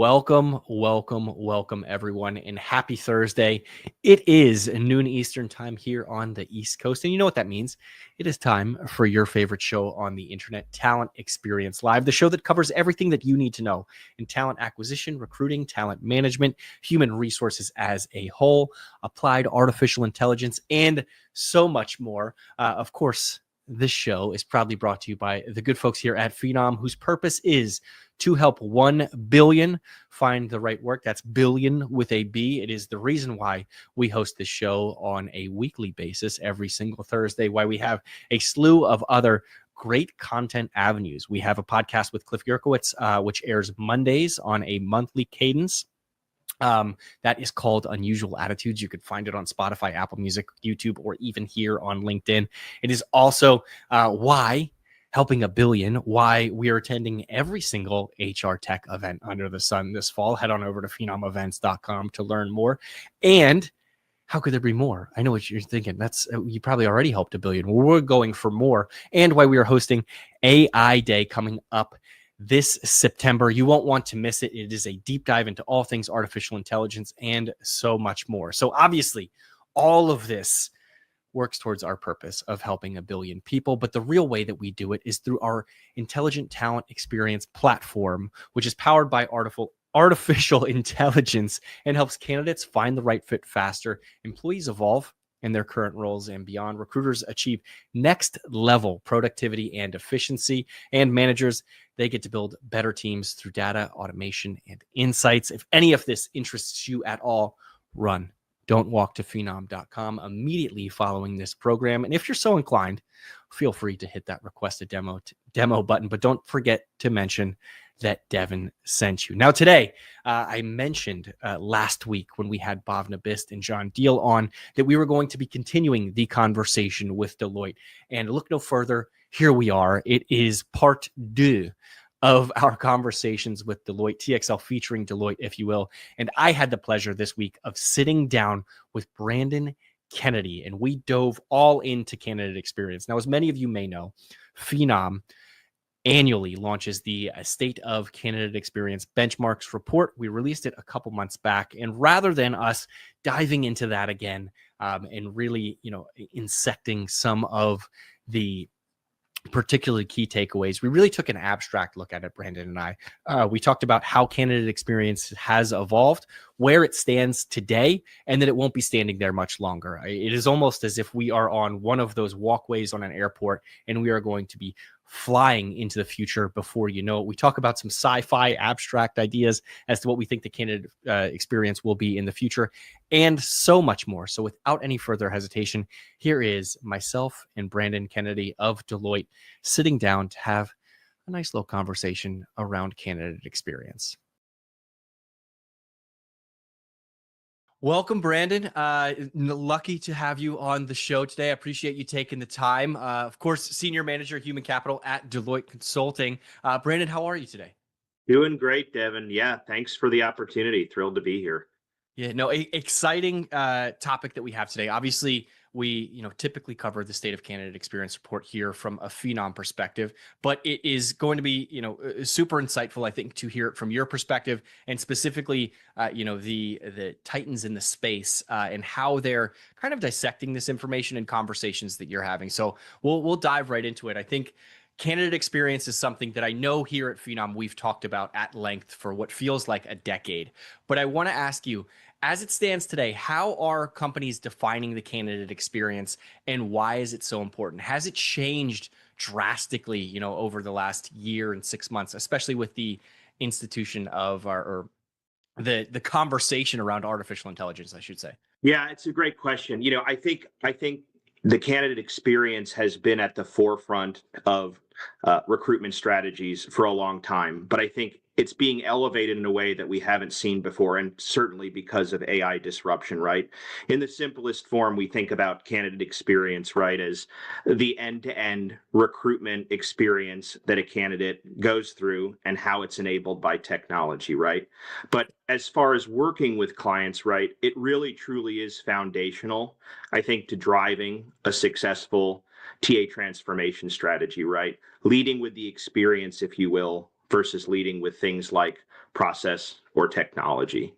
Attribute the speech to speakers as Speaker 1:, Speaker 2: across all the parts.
Speaker 1: Welcome, everyone, and happy Thursday. It is noon Eastern time here on the East Coast, and you know what that means. It is time for your favorite show on the internet, Talent Experience Live, the show that covers everything that you need to know in talent acquisition, recruiting, talent management, human resources as a whole, applied artificial intelligence, and so much more. Of course, this show is proudly brought to you by the good folks here at Phenom, whose purpose is to help 1 billion find the right work. That's billion with a B. It is the reason why we host this show on a weekly basis every single Thursday, why we have a slew of other great content avenues. We have a podcast with Cliff Yerkowitz, which airs Mondays on a monthly cadence. That is called Unusual Attitudes. You could find it on Spotify, Apple Music, YouTube, or even here on LinkedIn. It is also why helping a billion, why we are attending every single HR tech event under the sun this fall. Head on over to phenomevents.com to learn more. And how could there be more? I know what you're thinking. That's you probably already helped a billion. Well, we're going for more. And why we are hosting AI Day coming up this September. You won't want to miss it. It is a deep dive into all things artificial intelligence and so much more. So obviously, all of this works towards our purpose of helping a billion people. But the real way that we do it is through our intelligent talent experience platform, which is powered by artificial intelligence and helps candidates find the right fit faster, employees evolve in their current roles and beyond, recruiters achieve next level productivity and efficiency, and managers, they get to build better teams through data, automation, and insights. If any of this interests you at all, run. Don't walk to phenom.com immediately following this program. And if you're so inclined, feel free to hit that request a demo button, but don't forget to mention that Devin sent you. Now today, I mentioned last week when we had Bhavna Bist and John Deal on that we were going to be continuing the conversation with Deloitte. And look no further, here we are. It is part 2 of our conversations with Deloitte, TXL featuring Deloitte, if you will. And I had the pleasure this week of sitting down with Brandon Kennedy, and we dove all into candidate experience. Now, as many of you may know, Phenom annually launches the State of Candidate Experience Benchmarks report. We released it a couple months back, and rather than us diving into that again and really, insecting some of the particularly key takeaways, we really took an abstract look at it, Brandon and I. We talked about how candidate experience has evolved, where it stands today, and that it won't be standing there much longer. It is almost as if we are on one of those walkways on an airport, and we are going to be flying into the future before you know it. We talk about some sci-fi abstract ideas as to what we think the candidate experience will be in the future, and so much more. So without any further hesitation, here is myself and Brandon Kennedy of Deloitte sitting down to have a nice little conversation around candidate experience. Welcome, Brandon. Lucky to have you on the show today. I appreciate you taking the time. Of course, Senior Manager Human Capital at Deloitte Consulting. Brandon, how are you today?
Speaker 2: Doing great, Devin. Yeah, thanks for the opportunity. Thrilled to be here.
Speaker 1: Yeah, no, exciting topic that we have today. Obviously, we typically cover the State of Candidate Experience report here from a Phenom perspective, but it is going to be super insightful, I think, to hear it from your perspective, and specifically the titans in the space and how they're kind of dissecting this information and conversations that you're having. So we'll dive right into it. I think candidate experience is something that I know here at Phenom we've talked about at length for what feels like a decade. But I want to ask you, as it stands today, how are companies defining the candidate experience, and why is it so important? Has it changed drastically, over the last year and 6 months, especially with the institution of the conversation around artificial intelligence, I should say?
Speaker 2: Yeah, it's a great question. I think the candidate experience has been at the forefront of recruitment strategies for a long time, but I think it's being elevated in a way that we haven't seen before, and certainly because of AI disruption, right? In the simplest form, we think about candidate experience, right, as the end-to-end recruitment experience that a candidate goes through and how it's enabled by technology, right? But as far as working with clients, right, it really truly is foundational, I think, to driving a successful TA transformation strategy, right? Leading with the experience, if you will, versus leading with things like process, or technology.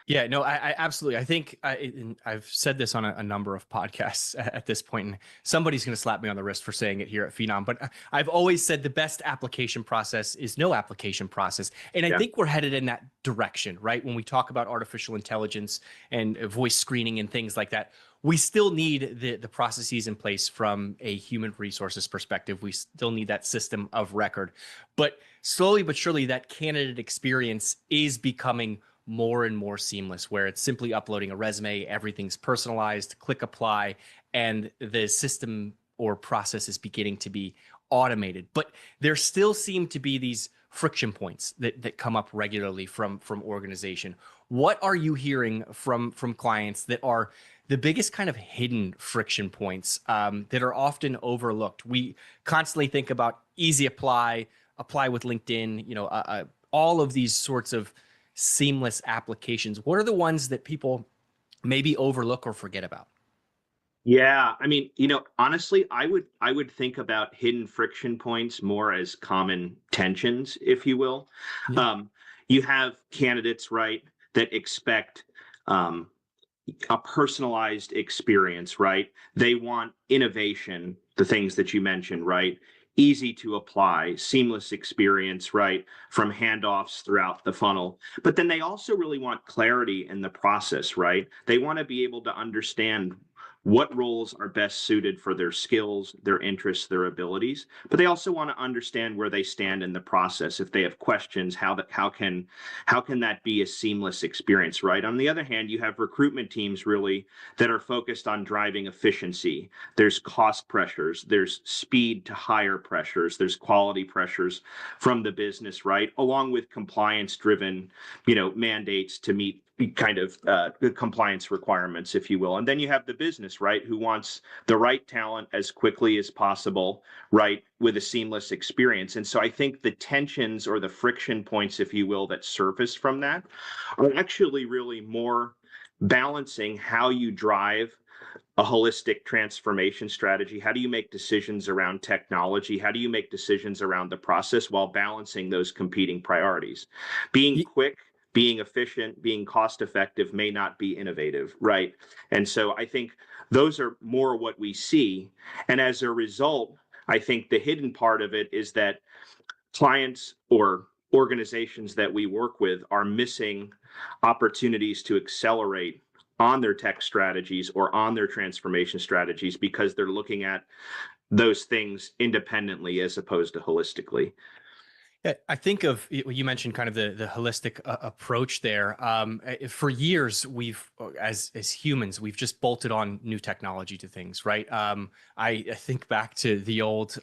Speaker 1: Yeah, no, I absolutely. I think and I've said this on a number of podcasts at this point, and somebody's going to slap me on the wrist for saying it here at Phenom. But I've always said the best application process is no application process, and I
Speaker 2: Yeah.
Speaker 1: think we're headed in that direction, right? When we talk about artificial intelligence and voice screening and things like that, we still need the processes in place from a human resources perspective. We still need that system of record, but slowly but surely, that candidate experience is becoming more and more seamless, where it's simply uploading a resume, everything's personalized, click apply, and the system or process is beginning to be automated. But there still seem to be these friction points that come up regularly from organization. What are you hearing from clients that are the biggest kind of hidden friction points that are often overlooked? We constantly think about easy apply, apply with LinkedIn, all of these sorts of seamless applications. What are the ones that people maybe overlook or forget about?
Speaker 2: Yeah, I mean, honestly, I would think about hidden friction points more as common tensions, if you will.
Speaker 1: Yeah.
Speaker 2: Um, you have candidates, right, that expect um, a personalized experience, right? They want innovation, the things that you mentioned, right? Easy to apply, seamless experience, right? From handoffs throughout the funnel. But then they also really want clarity in the process, right? They want to be able to understand what roles are best suited for their skills, their interests, their abilities, but they also want to understand where they stand in the process. If they have questions, how can that be a seamless experience, right? On the other hand, you have recruitment teams really that are focused on driving efficiency. There's cost pressures, there's speed to hire pressures, there's quality pressures from the business, right? Along with compliance driven, mandates to meet kind of the compliance requirements, if you will. And then you have the business, right, who wants the right talent as quickly as possible, right, with a seamless experience. And so I think the tensions or the friction points, if you will, that surface from that are actually really more balancing how you drive a holistic transformation strategy. How do you make decisions around technology? How do you make decisions around the process while balancing those competing priorities? Being quick, being efficient, being cost effective may not be innovative, right? And so I think those are more what we see. And as a result, I think the hidden part of it is that clients or organizations that we work with are missing opportunities to accelerate on their tech strategies or on their transformation strategies because they're looking at those things independently as opposed to holistically.
Speaker 1: Yeah, I think of you mentioned kind of the holistic approach there. For years, we've as humans, we've just bolted on new technology to things, right? I think back to the old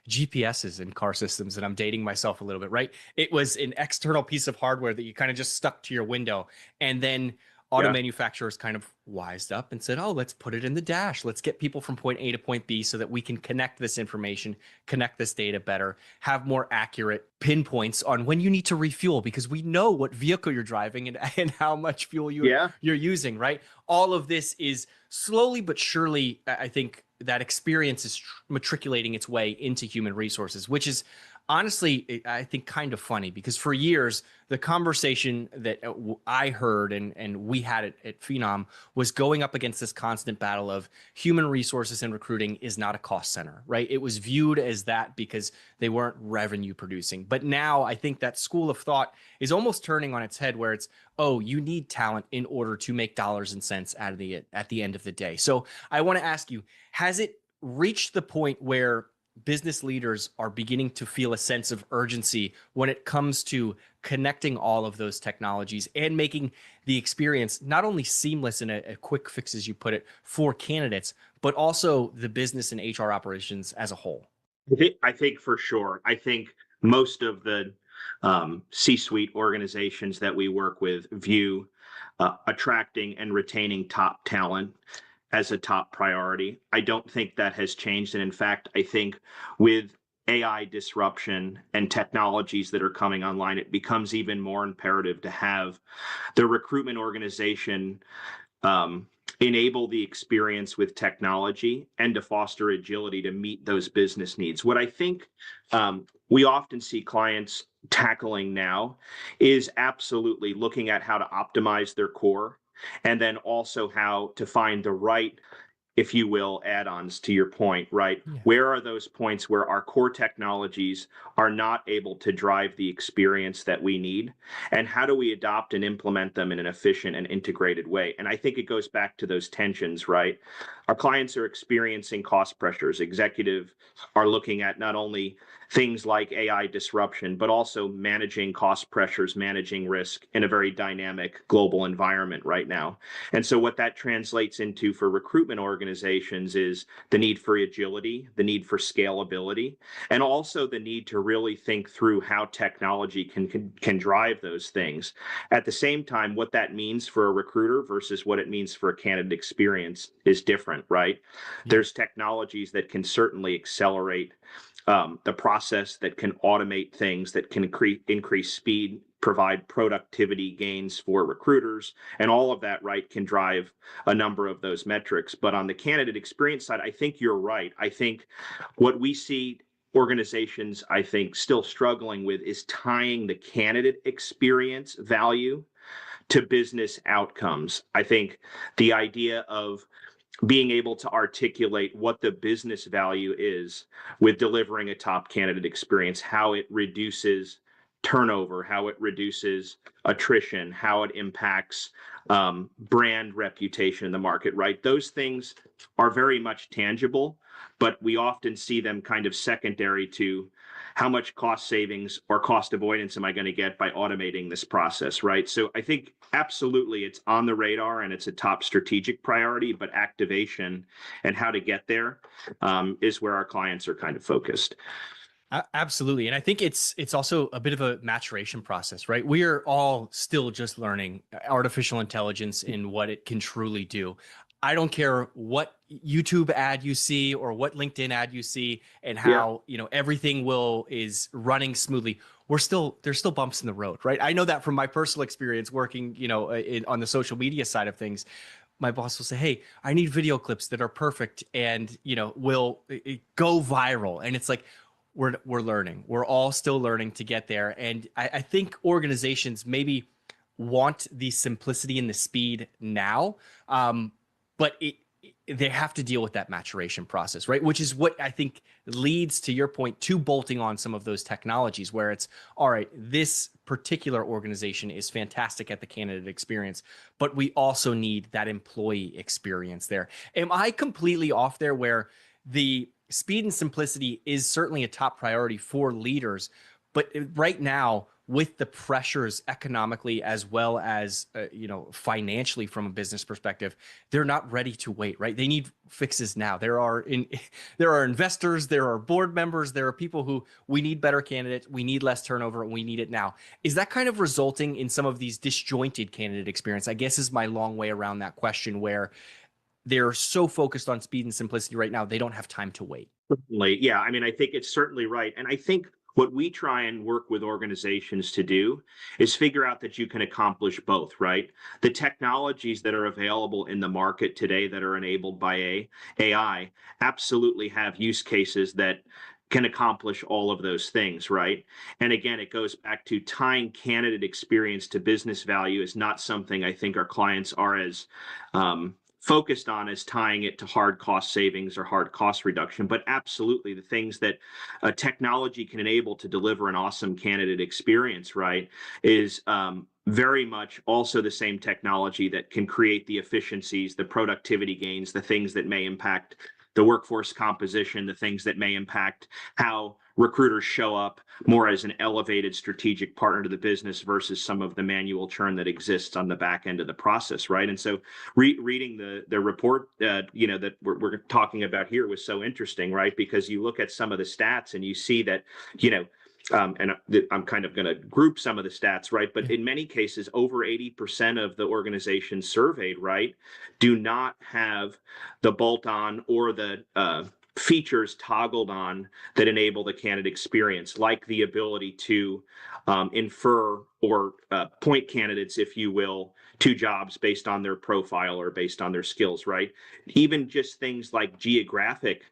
Speaker 1: GPSs in car systems, and I'm dating myself a little bit, right? It was an external piece of hardware that you kind of just stuck to your window, and then auto
Speaker 2: Yeah.
Speaker 1: manufacturers kind of wised up and said, oh, let's put it in the dash. Let's get people from point A to point B so that we can connect this information, connect this data better, have more accurate pinpoints on when you need to refuel because we know what vehicle you're driving and how much fuel
Speaker 2: Yeah.
Speaker 1: you're using, right? All of this is slowly but surely, I think that experience is matriculating its way into human resources, which is honestly, I think kind of funny because for years, the conversation that I heard and we had at Phenom was going up against this constant battle of human resources and recruiting is not a cost center, right? It was viewed as that because they weren't revenue producing. But now I think that school of thought is almost turning on its head where it's, oh, you need talent in order to make dollars and cents out of at the end of the day. So I want to ask you, has it reached the point where business leaders are beginning to feel a sense of urgency when it comes to connecting all of those technologies and making the experience not only seamless and a quick fix, as you put it, for candidates, but also the business and HR operations as a whole?
Speaker 2: I think for sure. I think most of the C-suite organizations that we work with view attracting and retaining top talent as a top priority. I don't think that has changed. And in fact, I think with AI disruption and technologies that are coming online, it becomes even more imperative to have the recruitment organization um, enable the experience with technology and to foster agility to meet those business needs. What I think we often see clients tackling now is absolutely looking at how to optimize their core, and then also how to find the right, if you will, add-ons to your point, right?
Speaker 1: Yeah.
Speaker 2: Where are those points where our core technologies are not able to drive the experience that we need? And how do we adopt and implement them in an efficient and integrated way? And I think it goes back to those tensions, right? Our clients are experiencing cost pressures. Executives are looking at not only things like AI disruption, but also managing cost pressures, managing risk in a very dynamic global environment right now. And so what that translates into for recruitment organizations is the need for agility, the need for scalability, and also the need to really think through how technology can drive those things. At the same time, what that means for a recruiter versus what it means for a candidate experience is different, right?
Speaker 1: Yeah.
Speaker 2: There's technologies that can certainly accelerate the process, that can automate things, that can increase speed, provide productivity gains for recruiters, and all of that, right, can drive a number of those metrics. But on the candidate experience side, I think you're right. I think what we see organizations, I think, still struggling with is tying the candidate experience value to business outcomes. I think the idea of being able to articulate what the business value is with delivering a top candidate experience, how it reduces turnover, how it reduces attrition, how it impacts brand reputation in the market, right? Those things are very much tangible, but we often see them kind of secondary to how much cost savings or cost avoidance am I going to get by automating this process, right? So I think absolutely it's on the radar and it's a top strategic priority, but activation and how to get there is where our clients are kind of focused.
Speaker 1: Absolutely. And I think it's also a bit of a maturation process, right? We are all still just learning artificial intelligence and what it can truly do. I don't care what YouTube ad you see or what LinkedIn ad you see and how, everything is running smoothly. There's still bumps in the road, right? I know that from my personal experience working, on the social media side of things. My boss will say, "Hey, I need video clips that are perfect and, will go viral." And it's like, we're learning. We're all still learning to get there. And I think organizations maybe want the simplicity and the speed now, but they have to deal with that maturation process, right? Which is what I think leads, to your point, to bolting on some of those technologies where it's, all right, this particular organization is fantastic at the candidate experience, but we also need that employee experience there. Am I completely off there where the speed and simplicity is certainly a top priority for leaders, but right now, with the pressures economically as well as financially from a business perspective, they're not ready to wait, right? They need fixes now. There are investors, there are board members, there are people who, we need better candidates, we need less turnover, and we need it now. Is that kind of resulting in some of these disjointed candidate experience? I guess is my long way around that question, where they're so focused on speed and simplicity right now, they don't have time to wait.
Speaker 2: Certainly. Yeah, I mean, I think it's certainly right. And I think what we try and work with organizations to do is figure out that you can accomplish both, right? The technologies that are available in the market today that are enabled by AI absolutely have use cases that can accomplish all of those things, right? And again, it goes back to tying candidate experience to business value is not something I think our clients are as focused on as tying it to hard cost savings or hard cost reduction, but absolutely the things that technology can enable to deliver an awesome candidate experience, right, is very much also the same technology that can create the efficiencies, the productivity gains, the things that may impact the workforce composition, the things that may impact how recruiters show up more as an elevated strategic partner to the business versus some of the manual churn that exists on the back end of the process, right? And so reading the report, that we're talking about here was so interesting, right? Because you look at some of the stats and you see that, and I'm kind of going to group some of the stats, right? But in many cases, over 80% of the organizations surveyed, right, do not have the bolt-on or the features toggled on that enable the candidate experience, like the ability to infer or point candidates, if you will, to jobs based on their profile or based on their skills, right? Even just things like geographic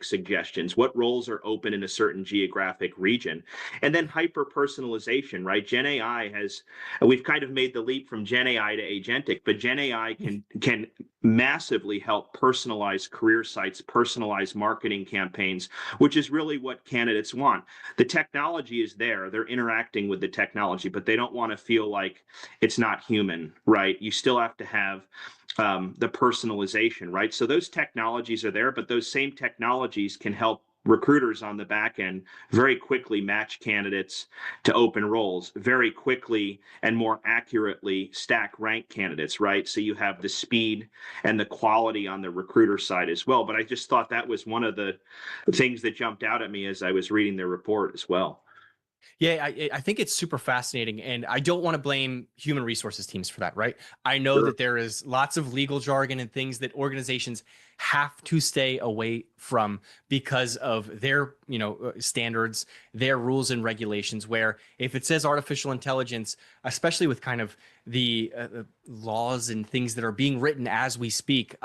Speaker 2: suggestions, what roles are open in a certain geographic region, and then hyper personalization, right? Gen AI has we've kind of made the leap from Gen AI to agentic, but Gen AI can massively help personalize career sites, personalize marketing campaigns, which is really what candidates want. The technology is there, they're interacting with the technology, but they don't want to feel like it's not human, right? You still have to have the personalization, right? So those technologies are there, but those same technologies can help recruiters on the back end very quickly match candidates to open roles, very quickly and more accurately stack rank candidates, right? So you have the speed and the quality on the recruiter side as well. But I just thought that was one of the things that jumped out at me as I was reading the report as well.
Speaker 1: Yeah, I think it's super fascinating, and I don't want to blame human resources teams for that, right? I know
Speaker 2: Sure.
Speaker 1: that there is lots of legal jargon and things that organizations have to stay away from because of their, standards, their rules and regulations. Where if it says artificial intelligence, especially with kind of the laws and things that are being written as we speak,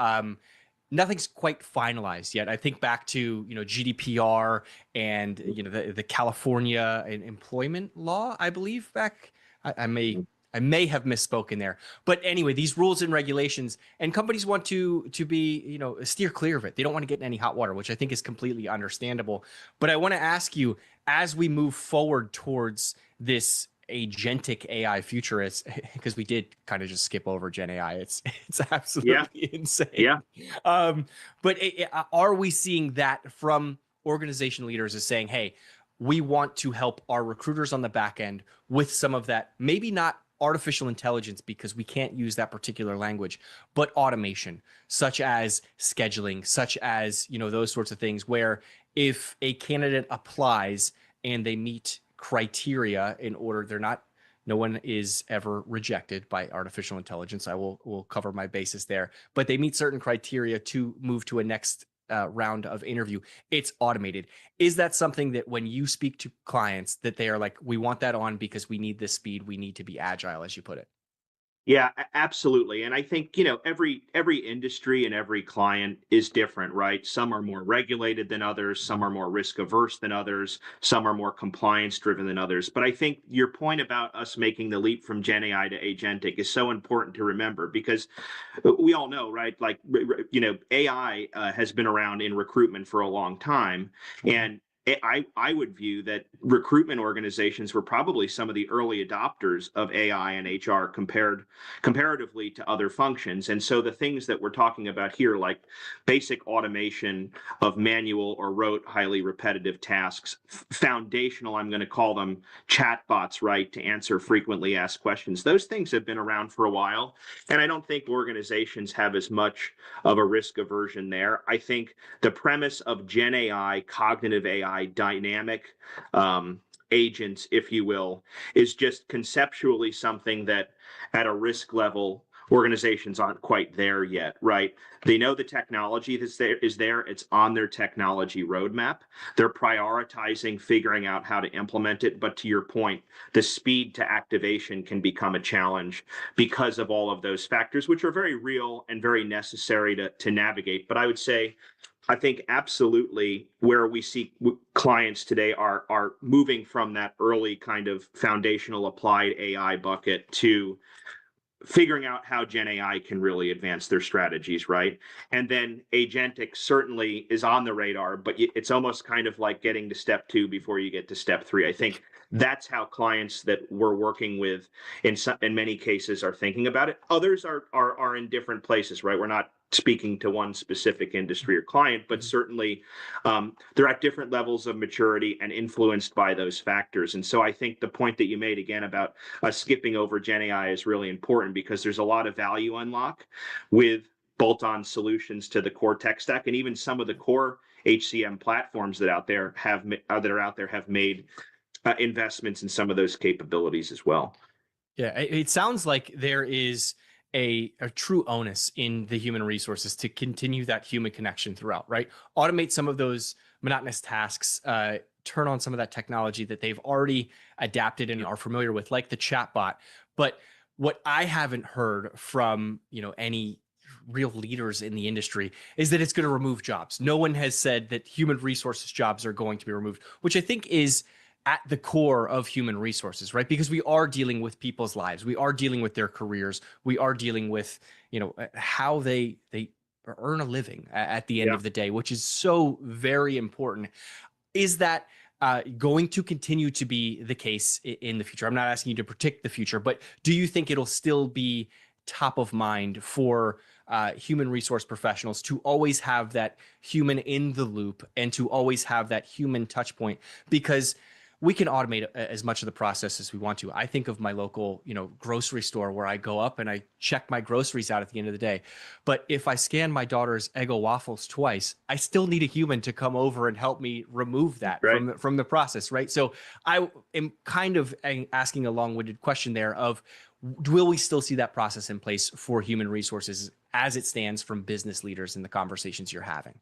Speaker 1: nothing's quite finalized yet. I think back to GDPR and the California employment law. I believe back. I may have misspoken there, but anyway, these rules and regulations, and companies want to be steer clear of it. They don't want to get in any hot water, which I think is completely understandable. But I want to ask you, as we move forward towards this agentic AI futurist, because we did kind of just skip over Gen AI. It's
Speaker 2: Yeah.
Speaker 1: absolutely insane.
Speaker 2: Yeah.
Speaker 1: Um, but are we seeing that from organization leaders as saying, hey, we want to help our recruiters on the back end with some of that, maybe not artificial intelligence because we can't use that particular language, but automation, such as scheduling, such as, those sorts of things where if a candidate applies and they meet criteria in order, no one is ever rejected by artificial intelligence. I will cover my basis there, but they meet certain criteria to move to a next round of interview. It's automated. Is that something that when you speak to clients that they are like, we want that on because we need this speed, we need to be agile, as you put it?
Speaker 2: Yeah, absolutely. And I think, every industry and every client is different, right? Some are more regulated than others, some are more risk averse than others, some are more compliance driven than others. But I think your point about us making the leap from Gen AI to agentic is so important to remember because we all know, right? Like, AI has been around in recruitment for a long time. And I would view that recruitment organizations were probably some of the early adopters of AI and HR comparatively to other functions. And so the things that we're talking about here, like basic automation of manual or rote, highly repetitive tasks, foundational, I'm going to call them chatbots, right, to answer frequently asked questions. Those things have been around for a while. And I don't think organizations have as much of a risk aversion there. I think the premise of Gen AI, cognitive AI, dynamic agents, if you will, is just conceptually something that at a risk level organizations aren't quite there yet, right? They know the technology is there, it's on their technology roadmap. They're prioritizing figuring out how to implement it, but to your point, the speed to activation can become a challenge because of all of those factors, which are very real and very necessary to navigate. But I would say I think absolutely where we see clients today are moving from that early kind of foundational applied AI bucket to figuring out how Gen AI can really advance their strategies, right? And then agentic certainly is on the radar, but it's almost kind of like getting to step two before you get to step three. I think that's how clients that we're working with in many cases are thinking about it. Others are in different places, right? We're not speaking to one specific industry or client, but certainly they're at different levels of maturity and influenced by those factors. And so I think the point that you made again about skipping over Gen AI is really important because there's a lot of value unlock with bolt-on solutions to the core tech stack, and even some of the core HCM platforms that are out there have made investments in some of those capabilities as well.
Speaker 1: Yeah, it sounds like there is a true onus in the human resources to continue that human connection throughout, right? Automate some of those monotonous tasks, turn on some of that technology that they've already adapted and are familiar with, like the chatbot. But what I haven't heard from, any real leaders in the industry is that it's going to remove jobs. No one has said that human resources jobs are going to be removed, which I think is at the core of human resources, right? Because we are dealing with people's lives. We are dealing with their careers. We are dealing with, how they earn a living at the end
Speaker 2: Yeah.
Speaker 1: of the day, which is so very important. Is that going to continue to be the case in the future? I'm not asking you to predict the future, but do you think it'll still be top of mind for human resource professionals to always have that human in the loop and to always have that human touch point? Because we can automate as much of the process as we want to. I think of my local, grocery store where I go up and I check my groceries out at the end of the day. But if I scan my daughter's Eggo waffles twice, I still need a human to come over and help me remove that
Speaker 2: Right.
Speaker 1: from the process, right? So I am kind of asking a long-winded question there of, will we still see that process in place for human resources as it stands from business leaders in the conversations you're having?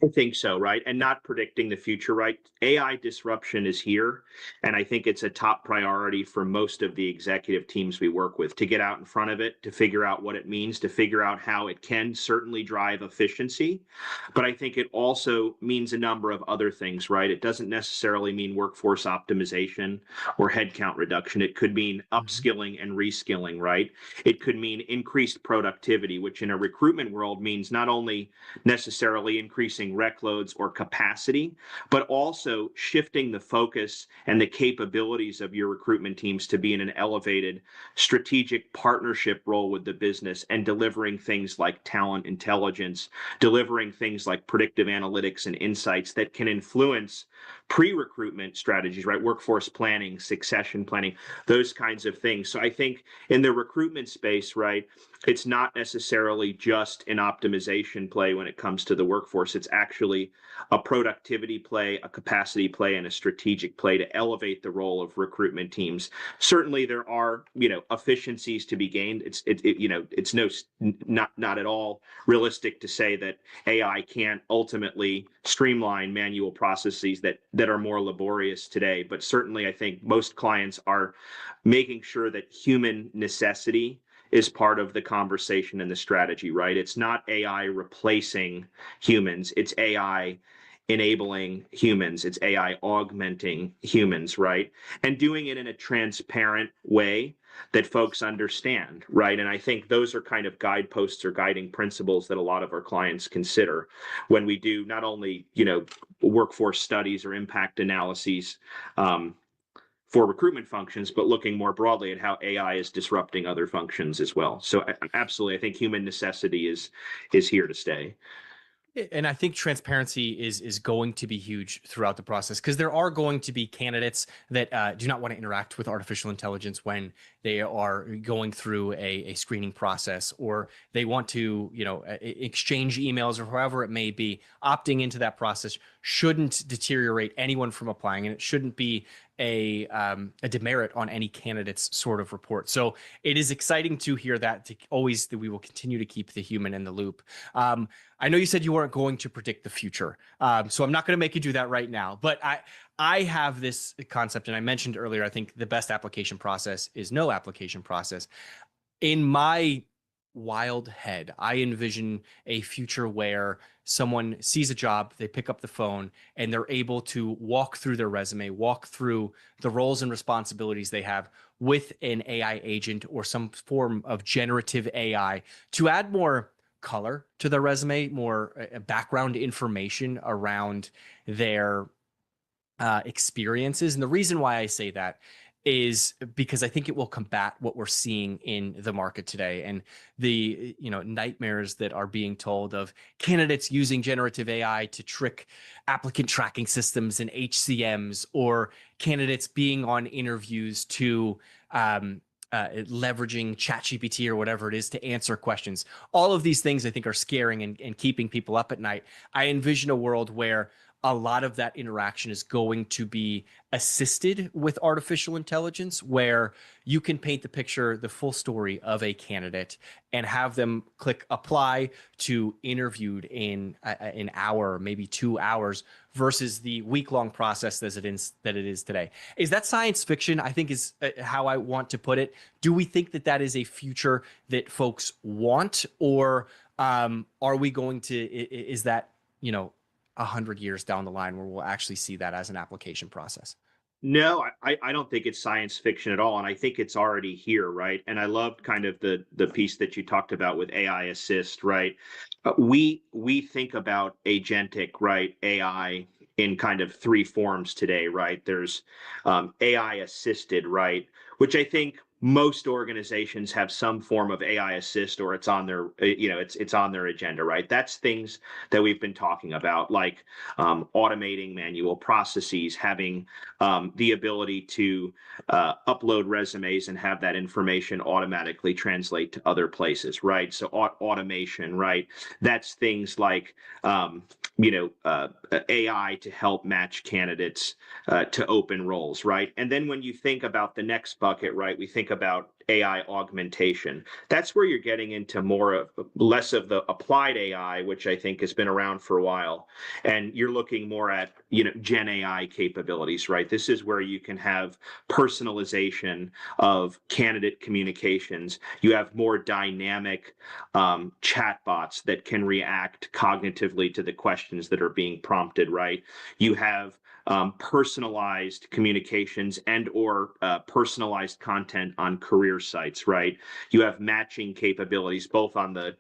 Speaker 2: I think so, right? And not predicting the future, right? AI disruption is here. And I think it's a top priority for most of the executive teams we work with to get out in front of it, to figure out what it means, to figure out how it can certainly drive efficiency. But I think it also means a number of other things, right? It doesn't necessarily mean workforce optimization or headcount reduction. It could mean
Speaker 1: Mhm.
Speaker 2: upskilling and reskilling, right? It could mean increased productivity, which in a recruitment world means not only necessarily increasing rec loads or capacity, but also shifting the focus and the capabilities of your recruitment teams to be in an elevated strategic partnership role with the business and delivering things like talent intelligence, delivering things like predictive analytics and insights that can influence pre-recruitment strategies, right? Workforce planning, succession planning, those kinds of things. So I think in the recruitment space, right, it's not necessarily just an optimization play when it comes to the workforce. It's actually a productivity play, a capacity play, and a strategic play to elevate the role of recruitment teams. Certainly, there are efficiencies to be gained. It's not at all realistic to say that AI can't ultimately streamline manual processes that are more laborious today. But certainly, I think most clients are making sure that human necessity is part of the conversation and the strategy, right? It's not AI replacing humans, it's AI enabling humans, it's AI augmenting humans, right? And doing it in a transparent way that folks understand, right? And I think those are kind of guideposts or guiding principles that a lot of our clients consider when we do not only, workforce studies or impact analyses, for recruitment functions, but looking more broadly at how AI is disrupting other functions as well. So absolutely, I think human necessity is here to stay.
Speaker 1: And I think transparency is going to be huge throughout the process because there are going to be candidates that do not want to interact with artificial intelligence when they are going through a screening process, or they want to, exchange emails or however it may be. Opting into that process shouldn't deteriorate anyone from applying, and it shouldn't be a demerit on any candidate's sort of report. So it is exciting to hear that we will continue to keep the human in the loop. I know you said you weren't going to predict the future, so I'm not going to make you do that right now. But I have this concept, and I mentioned earlier, I think the best application process is no application process. In my wild head, I envision a future where someone sees a job, they pick up the phone, and they're able to walk through their resume, walk through the roles and responsibilities they have with an AI agent or some form of generative AI to add more color to their resume, more background information around their experiences. And the reason why I say that is because I think it will combat what we're seeing in the market today and the nightmares that are being told of candidates using generative AI to trick applicant tracking systems and HCMs, or candidates being on interviews to leveraging ChatGPT or whatever it is to answer questions. All of these things I think are scaring and keeping people up at night. I envision a world where a lot of that interaction is going to be assisted with artificial intelligence, where you can paint the picture, the full story of a candidate, and have them click apply to interviewed in an hour, maybe 2 hours, versus the week-long process as it is today. Is that science fiction? I think is how I want to put it. Do we think that that is a future that folks want, or are we going to? Is that 100 years down the line where we'll actually see that as an application process?
Speaker 2: No, I don't think it's science fiction at all, and I think it's already here, right? And I loved kind of the piece that you talked about with AI assist, right? We think about agentic, right? AI in kind of three forms today, right? There's AI assisted, right? Which I think most organizations have some form of AI assist, or it's on their it's on their agenda, right? That's things that we've been talking about, like automating manual processes, having the ability to upload resumes and have that information automatically translate to other places, right? So automation, right? That's things like AI to help match candidates to open roles, right? And then when you think about the next bucket, right, we think about AI augmentation. That's where you're getting into less of the applied AI, which I think has been around for a while, and you're looking more at Gen AI capabilities, right? This is where you can have personalization of candidate communications. You have more dynamic chatbots that can react cognitively to the questions that are being prompted, right? You have personalized communications and or personalized content on career sites, right? You have matching capabilities both on the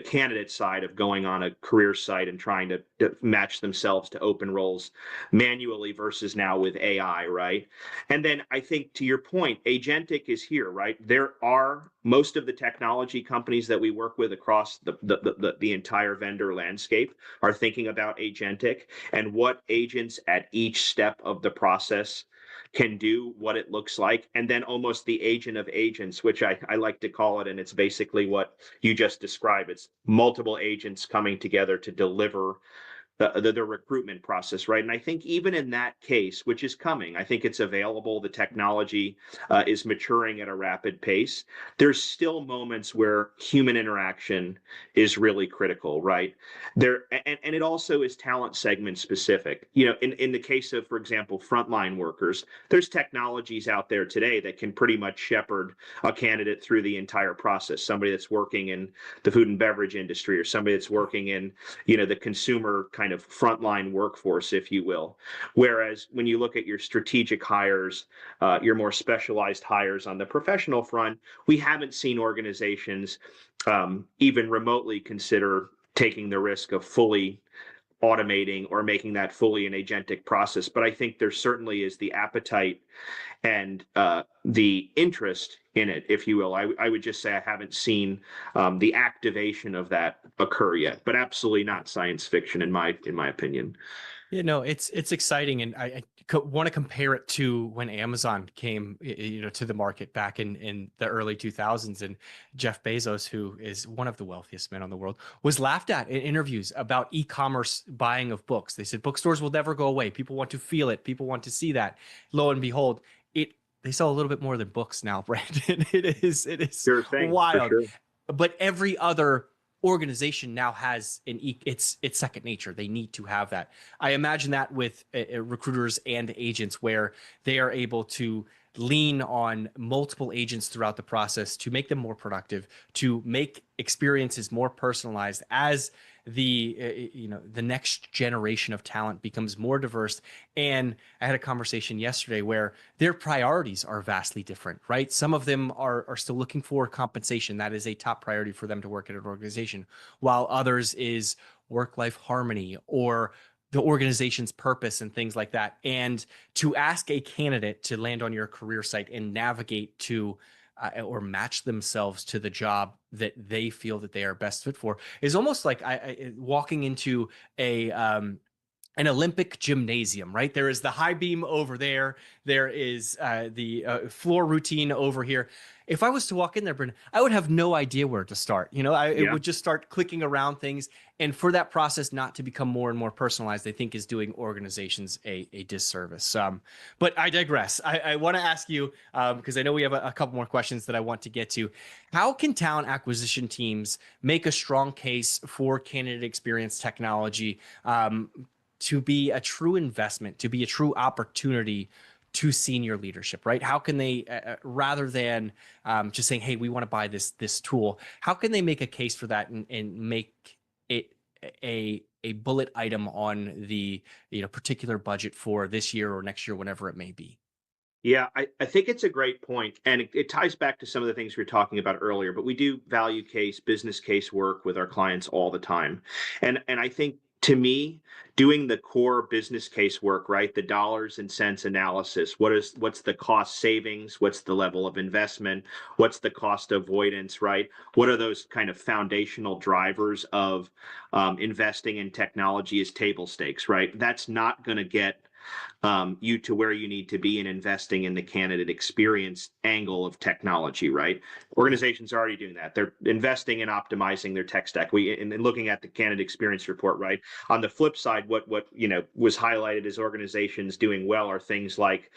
Speaker 2: candidate side of going on a career site and trying to match themselves to open roles manually versus now with AI, right? And then I think to your point, agentic is here, right? There are most of the technology companies that we work with across the entire vendor landscape are thinking about agentic and what agents at each step of the process can do, what it looks like, and then almost the agent of agents, which I like to call it. And it's basically what you just described. It's multiple agents coming together to deliver the recruitment process, right? And I think even in that case, which is coming, I think it's available. The technology is maturing at a rapid pace. There's still moments where human interaction is really critical, right? And it also is talent segment specific. In the case of, for example, frontline workers, there's technologies out there today that can pretty much shepherd a candidate through the entire process. Somebody that's working in the food and beverage industry, or somebody that's working in the consumer kind of frontline workforce, if you will. Whereas when you look at your strategic hires, your more specialized hires on the professional front, we haven't seen organizations even remotely consider taking the risk of fully automating or making that fully an agentic process. But I think there certainly is the appetite and the interest in it, if you will. I would just say I haven't seen the activation of that occur yet, but absolutely not science fiction in my opinion.
Speaker 1: It's exciting, and I want to compare it to when Amazon came, to the market back in the early 2000s, and Jeff Bezos, who is one of the wealthiest men in the world, was laughed at in interviews about e-commerce buying of books. They said bookstores will never go away. People want to feel it. People want to see that. Lo and behold, they sell a little bit more than books now, Brandon. It is
Speaker 2: Sure thing, for
Speaker 1: wild.
Speaker 2: sure.
Speaker 1: But every other organization now has it's second nature. They need to have that. I imagine that with recruiters and agents, where they are able to lean on multiple agents throughout the process to make them more productive, to make experiences more personalized as the next generation of talent becomes more diverse. And I had a conversation yesterday where their priorities are vastly different, right? Some of them are still looking for compensation. That is a top priority for them to work at an organization, while others is work-life harmony or the organization's purpose and things like that. And to ask a candidate to land on your career site and navigate to or match themselves to the job that they feel that they are best fit for is almost like I walking into an Olympic gymnasium, right? There is the high beam over there. There is the floor routine over here. If I was to walk in there, Brendan, I would have no idea where to start. It
Speaker 2: Yeah.
Speaker 1: would just start clicking around things. And for that process not to become more and more personalized, I think is doing organizations a disservice. But I digress. I want to ask you, because I know we have a couple more questions that I want to get to. How can talent acquisition teams make a strong case for candidate experience technology? To be a true investment, to be a true opportunity to senior leadership, right? How can they, rather than just saying, "Hey, we want to buy this tool," how can they make a case for that and make it a bullet item on the particular budget for this year or next year, whenever it may be?
Speaker 2: Yeah, I think it's a great point, and it ties back to some of the things we were talking about earlier. But we do value case, business case work with our clients all the time, and I think to me, doing the core business case work, right, the dollars and cents analysis, what's the cost savings, what's the level of investment, what's the cost avoidance, right? What are those kind of foundational drivers of investing in technology is table stakes, right? That's not going to get you to where you need to be in investing in the candidate experience angle of technology, right? Organizations are already doing that. They're investing in optimizing their tech stack. And looking at the candidate experience report, right? On the flip side, what was highlighted as organizations doing well are things like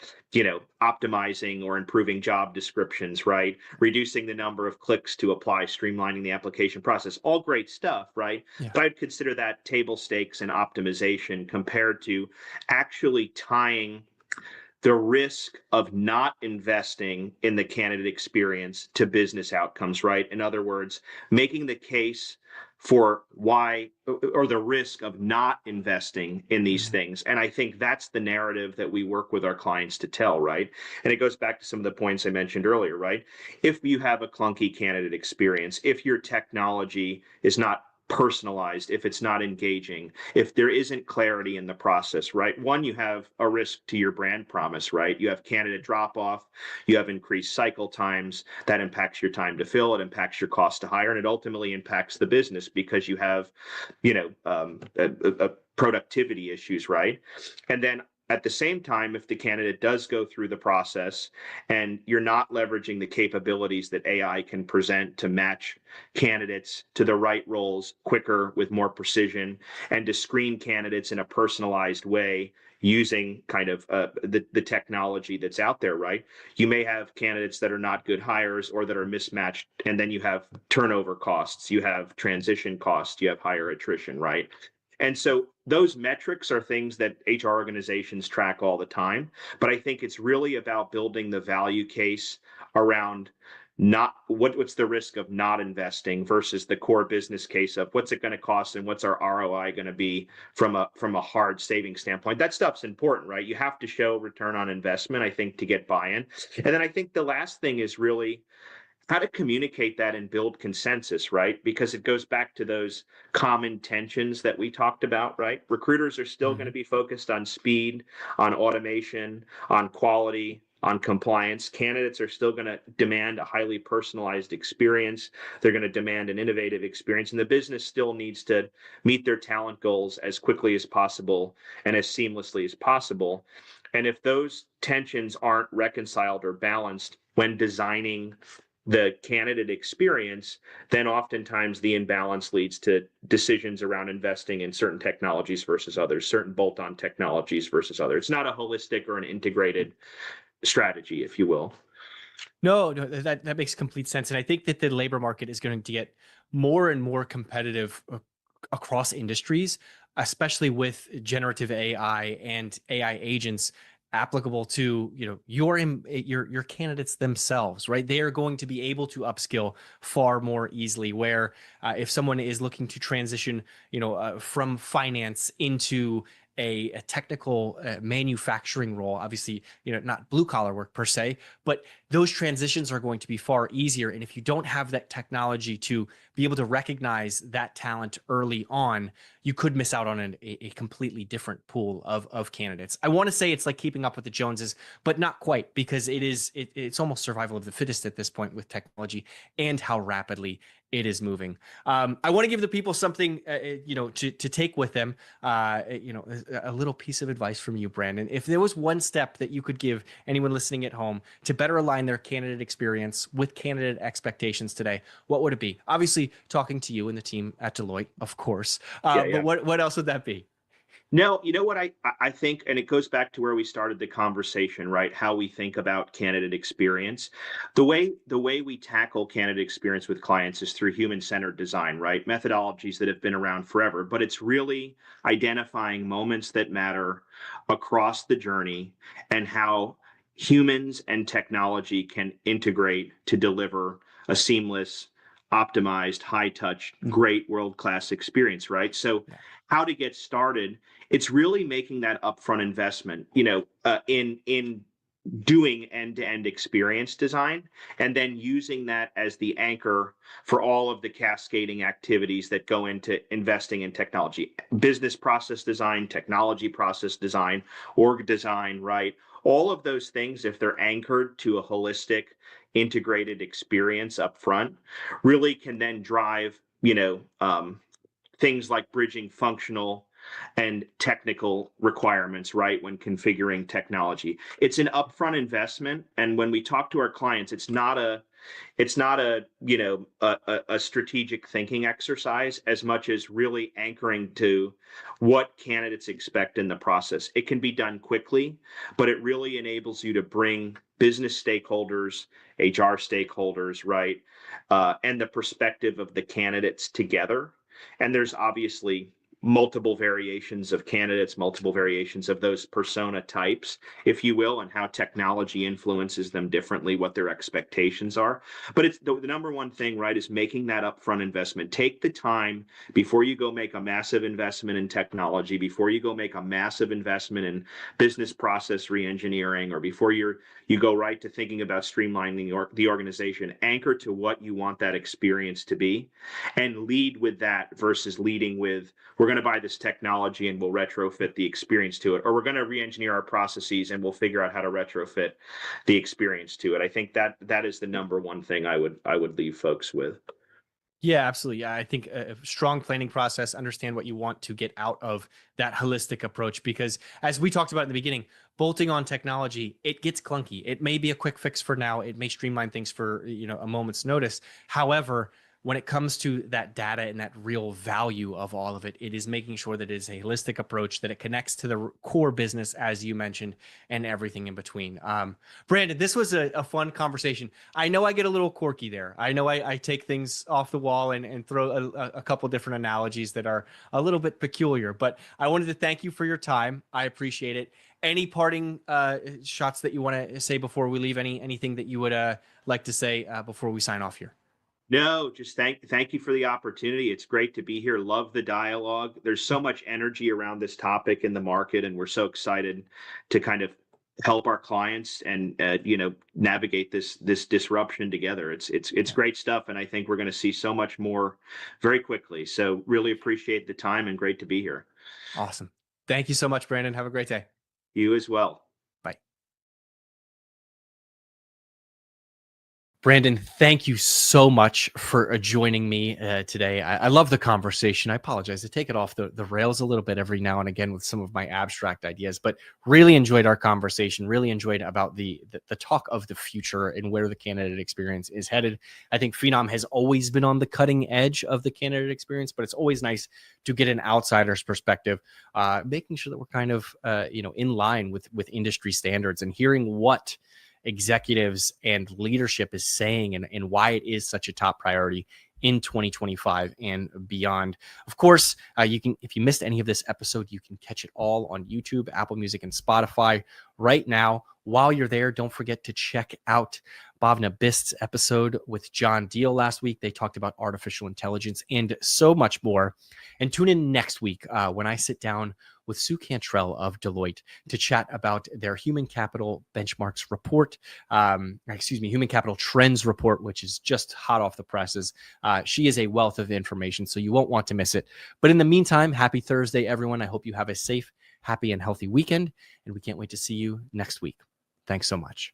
Speaker 2: optimizing or improving job descriptions, right? Reducing the number of clicks to apply, streamlining the application process. All great stuff, right?
Speaker 1: Yeah.
Speaker 2: But I'd consider that table stakes and optimization compared to actually tying the risk of not investing in the candidate experience to business outcomes, right? In other words, making the case for why or the risk of not investing in these
Speaker 1: Mhm.
Speaker 2: things. And I think that's the narrative that we work with our clients to tell, right? And it goes back to some of the points I mentioned earlier, right? If you have a clunky candidate experience, if your technology is not personalized, if it's not engaging, if there isn't clarity in the process, right? One, you have a risk to your brand promise, right? You have candidate drop off, you have increased cycle times, that impacts your time to fill, it impacts your cost to hire, and it ultimately impacts the business because you have, productivity issues, right? And then at the same time, if the candidate does go through the process and you're not leveraging the capabilities that AI can present to match candidates to the right roles quicker with more precision and to screen candidates in a personalized way using kind of the technology that's out there, right? You may have candidates that are not good hires or that are mismatched, and then you have turnover costs, you have transition costs, you have higher attrition, right? And so those metrics are things that HR organizations track all the time. But I think it's really about building the value case around not what's the risk of not investing versus the core business case of what's it going to cost and what's our ROI going to be from a hard saving standpoint. That stuff's important, right? You have to show return on investment, I think, to get buy-in. And then I think the last thing is really how to communicate that and build consensus, right? Because it goes back to those common tensions that we talked about, right? Recruiters are still going to
Speaker 1: Mhm.
Speaker 2: be focused on speed, on automation, on quality, on compliance. Candidates are still going to demand a highly personalized experience. They're going to demand an innovative experience. And the business still needs to meet their talent goals as quickly as possible and as seamlessly as possible. And if those tensions aren't reconciled or balanced when designing the candidate experience, then oftentimes the imbalance leads to decisions around investing in certain technologies versus others, certain bolt on technologies versus others. It's not a holistic or an integrated strategy, if you will.
Speaker 1: No, no, that makes complete sense. And I think that the labor market is going to get more and more competitive across industries, especially with generative AI and AI agents applicable to, your candidates themselves, right? They are going to be able to upskill far more easily. Where if someone is looking to transition, from finance into a technical manufacturing role, obviously, not blue collar work per se, but those transitions are going to be far easier. And if you don't have that technology to be able to recognize that talent early on, you could miss out on a completely different pool of candidates. I want to say it's like keeping up with the Joneses, but not quite, because it's almost survival of the fittest at this point with technology and how rapidly it is moving. I want to give the people something, to take with them. A little piece of advice from you, Brandon. If there was one step that you could give anyone listening at home to better align their candidate experience with candidate expectations today, what would it be? Obviously, talking to you and the team at Deloitte, of course.
Speaker 2: Yeah,
Speaker 1: But
Speaker 2: yeah.
Speaker 1: what else would that be?
Speaker 2: No, you know what I think, and it goes back to where we started the conversation, right? How we think about candidate experience. The way we tackle candidate experience with clients is through human-centered design, right? Methodologies that have been around forever, but it's really identifying moments that matter across the journey and how humans and technology can integrate to deliver a seamless, optimized, high-touch, great world-class experience, right? So
Speaker 1: Yeah.
Speaker 2: how to get started, it's really making that upfront investment, in doing end-to-end experience design, and then using that as the anchor for all of the cascading activities that go into investing in technology, business process design, technology process design, org design, right? All of those things, if they're anchored to a holistic, integrated experience up front, really can then drive, things like bridging functional and technical requirements, right? When configuring technology, it's an upfront investment. And when we talk to our clients, it's not a a strategic thinking exercise as much as really anchoring to what candidates expect in the process. It can be done quickly, but it really enables you to bring business stakeholders, HR stakeholders, right, and the perspective of the candidates together. And there's obviously multiple variations of candidates, multiple variations of those persona types, if you will, and how technology influences them differently, what their expectations are. But it's the number one thing, right, is making that upfront investment. Take the time before you go make a massive investment in technology, before you go make a massive investment in business process reengineering, or before you go right to thinking about streamlining the organization. Anchor to what you want that experience to be, and lead with that versus leading with, we're going to buy this technology and we'll retrofit the experience to it, or we're going to re-engineer our processes and we'll figure out how to retrofit the experience to it. I think that is the number one thing I would leave folks with.
Speaker 1: Yeah, absolutely. Yeah, I think a strong planning process, understand what you want to get out of that holistic approach. Because as we talked about in the beginning, bolting on technology, it gets clunky. It may be a quick fix for now. It may streamline things for, a moment's notice. However, when it comes to that data and that real value of all of it, it is making sure that it is a holistic approach, that it connects to the core business, as you mentioned, and everything in between. Brandon, this was a fun conversation. I know I get a little quirky there. I know I take things off the wall and throw a couple different analogies that are a little bit peculiar, but I wanted to thank you for your time. I appreciate it. Any parting shots that you want to say before we leave? Anything that you would like to say before we sign off here?
Speaker 2: No, just thank you for the opportunity. It's great to be here. Love the dialogue. There's so much energy around this topic in the market, and we're so excited to kind of help our clients and navigate this disruption together. It's
Speaker 1: Yeah.
Speaker 2: great stuff, and I think we're going to see so much more very quickly. So really appreciate the time and great to be here.
Speaker 1: Awesome. Thank you so much, Brandon. Have a great day.
Speaker 2: You as well.
Speaker 1: Bye. Brandon, thank you so much for joining me today. I love the conversation. I apologize to take it off the rails a little bit every now and again with some of my abstract ideas, but really enjoyed our conversation. Really enjoyed about the talk of the future and where the candidate experience is headed. I think Phenom has always been on the cutting edge of the candidate experience, but it's always nice to get an outsider's perspective, making sure that we're kind of in line with industry standards and hearing what executives and leadership is saying, and why it is such a top priority in 2025 and beyond. Of course, you can, if you missed any of this episode, you can catch it all on YouTube, Apple Music, and Spotify right now. While you're there, don't forget to check out Bhavna Bist's episode with John Deal last week. They talked about artificial intelligence and so much more. And tune in next week when I sit down with Sue Cantrell of Deloitte to chat about their human capital benchmarks report, human capital trends report, which is just hot off the presses. She is a wealth of information, so you won't want to miss it. But in the meantime, happy Thursday, everyone. I hope you have a safe, happy, and healthy weekend, and we can't wait to see you next week. Thanks so much.